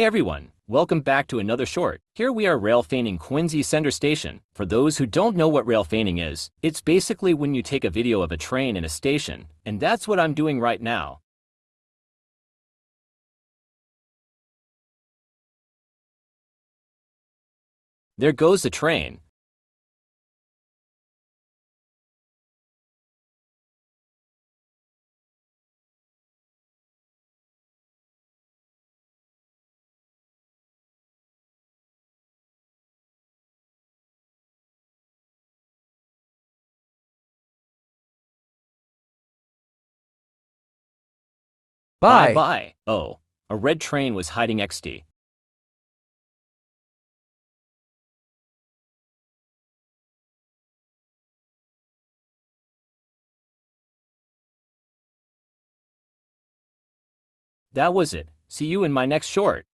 Hey everyone, welcome back to another short. Here we are railfaning Quincy Center Station. For those who don't know what railfaning is, it's basically when you take a video of a train in a station, and that's what I'm doing right now. There goes the train. Bye Bye. bye. Oh, a red train was hiding XD. That was it. See you in my next short.